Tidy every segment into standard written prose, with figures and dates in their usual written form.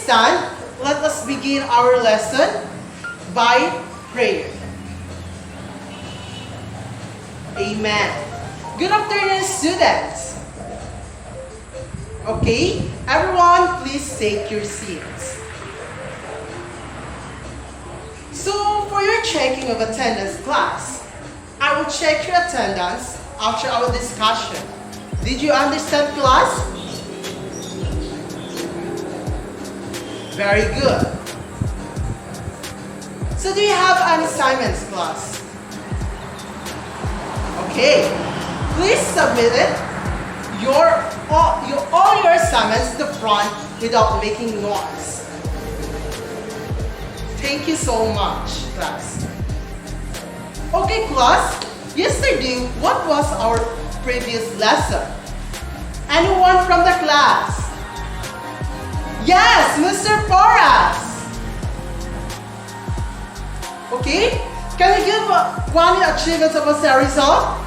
stand, let us begin our lesson by prayer. Amen. Good afternoon, students. Okay, everyone, please take your seats. So, for your checking of attendance class, I will check your attendance after our discussion. Did you understand, class? Very good. So, do you have any assignments, class? Okay, please submit it. All your assignments to the front without making noise. Thank you so much, class. Okay, class. Yesterday, what was our previous lesson? Anyone from the class? Yes, Mr. Porras. Okay, can you give one achievement of a result?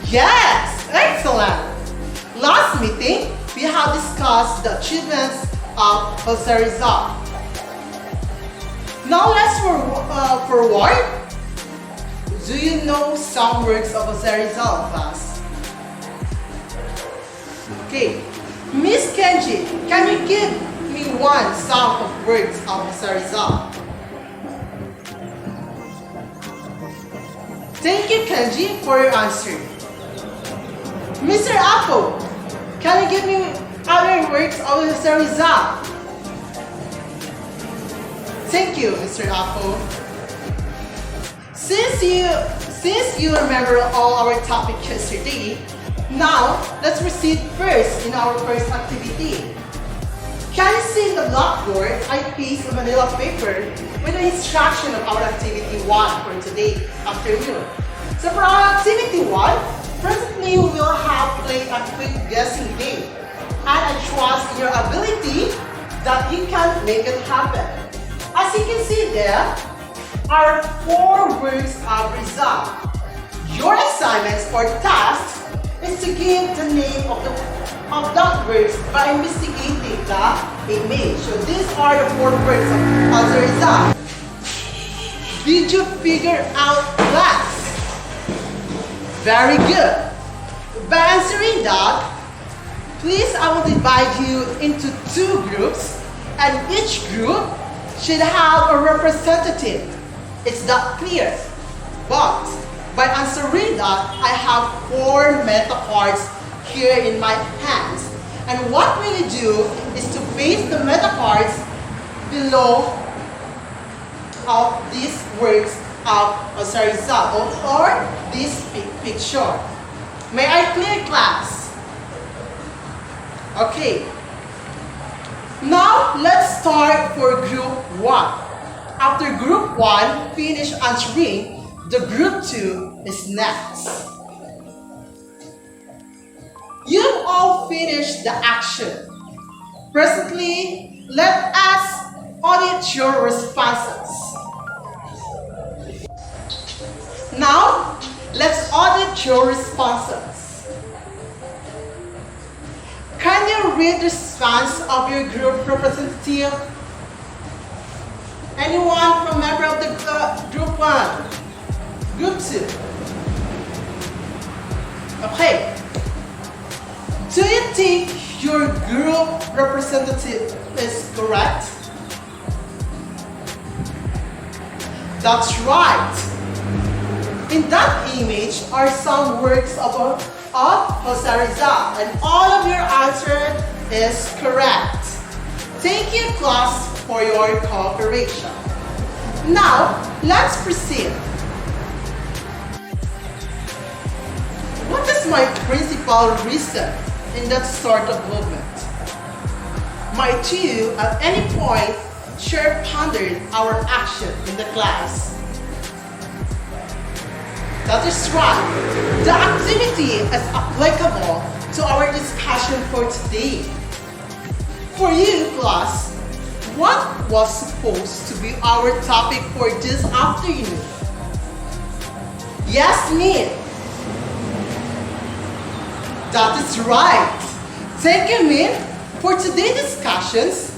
Yes, excellent. Last meeting, we have discussed the achievements of Jose Rizal. Now let's forward. Do you know some works of Jose Rizal, class? Okay. Miss Kenji, can you give me one sum of works of Jose Rizal? Thank you, Kenji, for your answer. Mr. Apple, can you give me other works of Jose Rizal? Thank you, Mr. Apple. Since you remember all our topic yesterday, now let's proceed first in our first activity. Can you see in the blackboard I pasted a manila paper with the instruction of our activity 1 for today afternoon. So for our activity 1, presently we will have played a quick guessing game. And I trust in your ability that you can make it happen. As you can see there are 4 words of result. Your assignments or tasks is to give the name of that words by investigating the image. So these are the 4 words of the result. Did you figure out class? Very good. By answering that, please I will divide you into 2 groups and each group should have a representative. It's that clear. But by answering that, I have 4 meta cards here in my hands. And what we will do is to paste the meta cards below of these words of Rizal or this picture. May I clear class? Okay. Now, let's start for group 1. After group 1 finish answering, the group 2 is next. You've all finished the action. Presently, let us audit your responses. Now, let's audit your responses. Can you read the response of your group representative? Anyone from member of the group 1? Group 2? Okay. Do you think your group representative is correct? That's right. In that image are some works of Jose Rizal, and all of your answer is correct. Thank you, class, for your cooperation. Now, let's proceed. What is my principal reason in that sort of movement? Might you, at any point, share pondered our action in the class? That is right. The activity is applicable to our discussion for today. For you, class, what was supposed to be our topic for this afternoon? Yes, me. That is right. Thank you, Min. For today's discussions,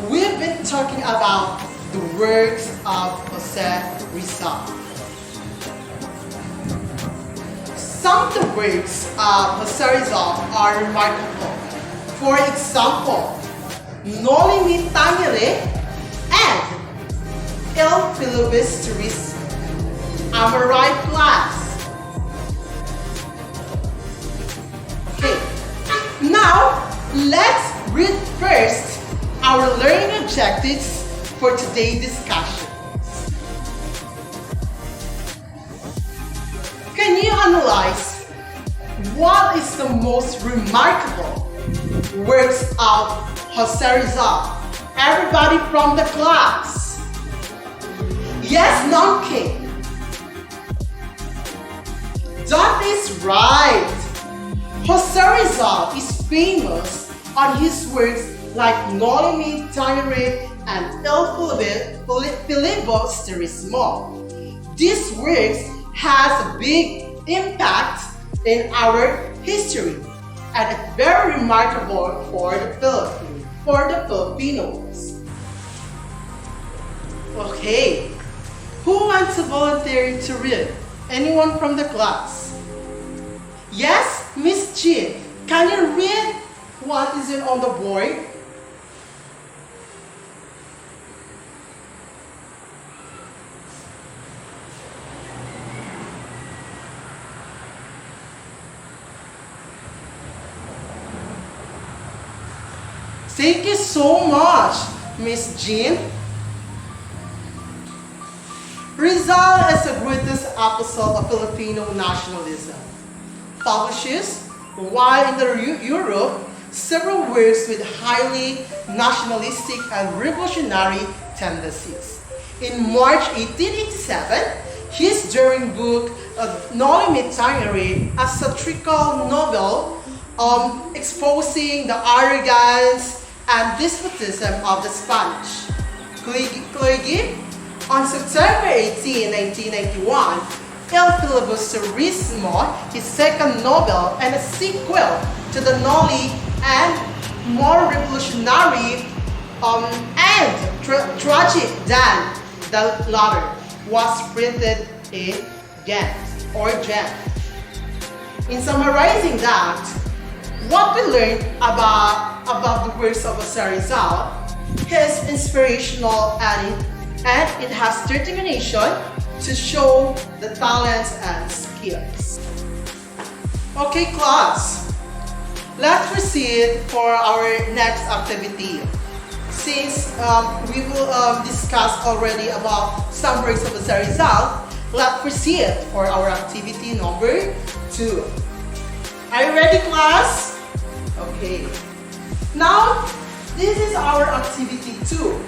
we've been talking about the works of Jose Rizal. Some of the works of Jose Rizal are remarkable. For example, Noli Me Tangere and Il Filibusterismo. Am I right, class? Okay, now let's read first our learning objectives for today's discussion. Can you analyze what is the most remarkable works of Jose Rizal? Everybody from the class. Yes, Namking. That is right. Jose Rizal is famous on his works like Noli Me Tangere and Il Filibusterismo. These works has a big impact in our history and it's very remarkable for the Filipinos. Okay, who wants to volunteer to read? Anyone from the class? Yes, Miss Jean, can you read what is it on the board? Thank you so much, Miss Jean. Rizal is the greatest apostle of Filipino nationalism. Publishes, while in Europe, several works with highly nationalistic and revolutionary tendencies. In March 1887, his daring book, Noli Me Tangere, a satirical novel exposing the arrogance and despotism of the Spanish clergy. On September 18, 1991, Il Filibusterismo, his second novel and a sequel to the Noli and more revolutionary and tragic than the latter, was printed in Ghent. In summarizing that, what we learned about the works of Jose Rizal is inspirational and it has determination to show the talents and skills. Okay, class, let's proceed for our next activity. Since we will discuss already about some works of Jose Rizal, let's proceed for our activity number 2. Are you ready, class? Okay. Now, this is our activity 2.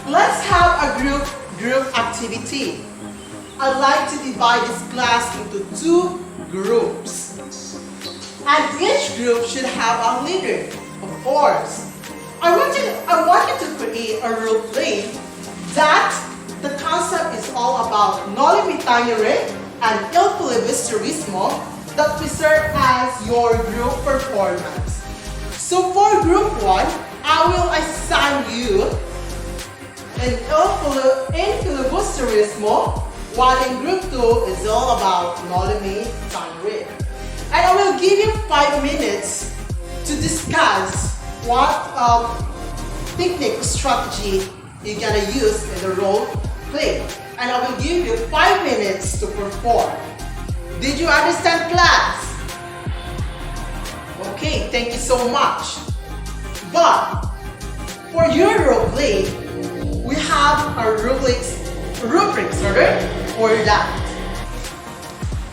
Let's have a group activity. I'd like to divide this class into 2 groups. And each group should have a leader, of course. I want you to create a role play that the concept is all about Noli Me Tangere and Il Filibusterismo that we serve as your group performance. So for group 1, I will assign you in Filibusterismo, while in group 2 is all about Noli Me Tangere. And I will give you 5 minutes to discuss what technique strategy you're gonna use in the role play. And I will give you 5 minutes to perform. Did you understand, class? Okay, thank you so much. But for your role play, we have our rubrics for that.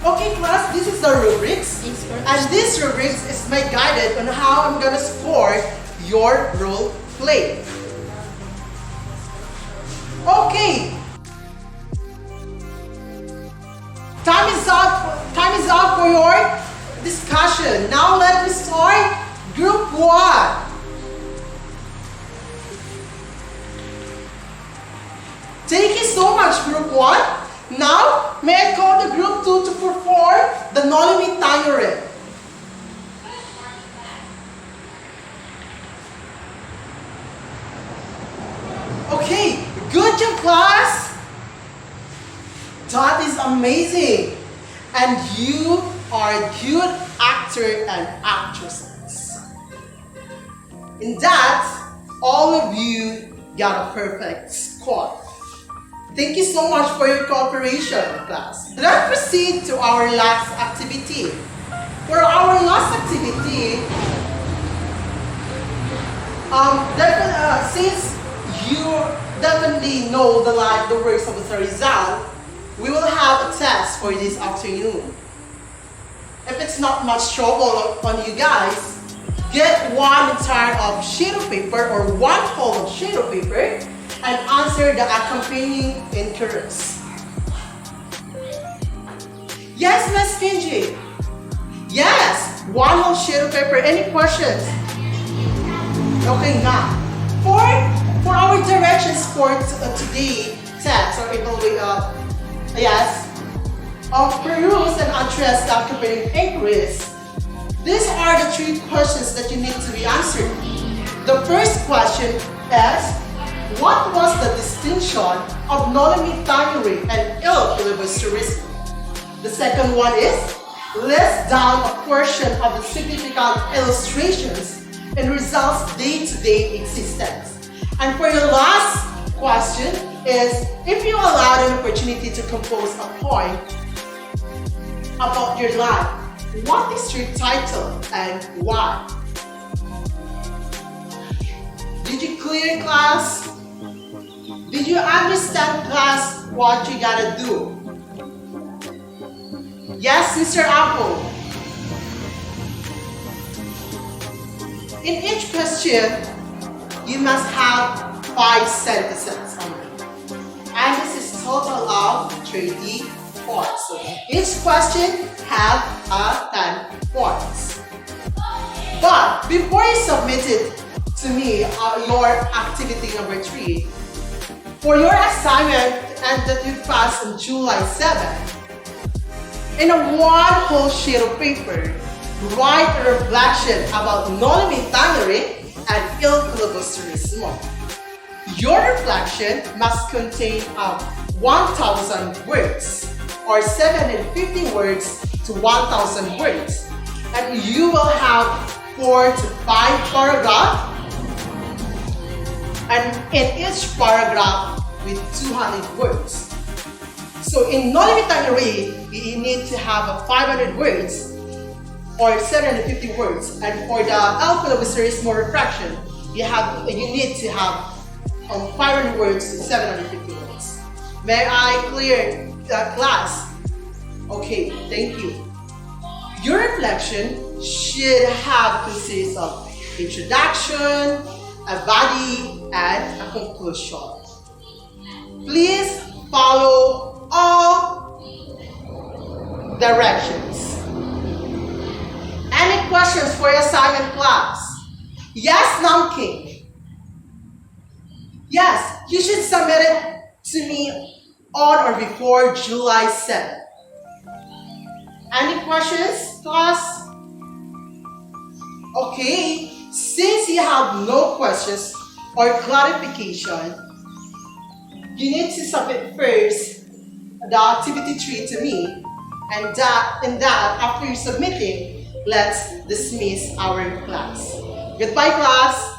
Okay, class, this is the rubrics. And this rubrics is my guidance on how I'm gonna score your role play. Okay. Time is up for your discussion. Now let me start group 1. Thank you so much, group 1. Now, may I call the group 2 to perform the Noli Me Tangere. That is amazing! And you are a good actor and actresses. In that, all of you got a perfect score. Thank you so much for your cooperation, class. Let's proceed to our last activity. For our last activity, since you definitely know the works of the Rizal, we will have a test for this afternoon. If it's not much trouble on you guys, get one entire sheet of paper or one whole sheet of paper and answer the accompanying inquiries. Yes, Ms. Kinji. Yes, one whole sheet of paper. Any questions? Okay, now for our directions for today test, or it will be peruse and address the accompanying inquiries. These are the 3 questions that you need to be answered. The first question is, what was the distinction of Nolimi Tanuri and Il Filibusterismo? The second one is, list down a portion of the significant illustrations in Rizal's day-to-day existence. And for your last question is, if you allowed an opportunity to compose a poem about your life, what is your title and why? Did you clear, class? Did you understand, class, what you gotta do? Yes, Mr. Apple. In each question, you must have 5 sentences only. And this is total of 30 points. So each question have 10 points. But before you submit it to me, your activity number 3, for your assignment and that you passed on July 7th, in a one whole sheet of paper, write a reflection about Nolimi Tanuri and Il Filibusterismo. Your reflection must contain 1,000 words or 750 words to 1,000 words, and you will have 4 to 5 paragraphs, and in each paragraph with 200 words. So in Nolimi Tanuri, you need to have 500 words or 750 words, and for the Il Filibusterismo reflection, you need to have 500 words to 750 words. May I clear the class? Okay, thank you. Your reflection should have consist of introduction, a body, and a conclusion. Please follow all directions. Any questions for your assignment, class? Yes, Namking. Yes, you should submit it to me on or before July 7th. Any questions, class? Okay, since you have no questions or clarification, you need to submit first the activity 3 to me, and after you submitting, let's dismiss our class. Goodbye, class.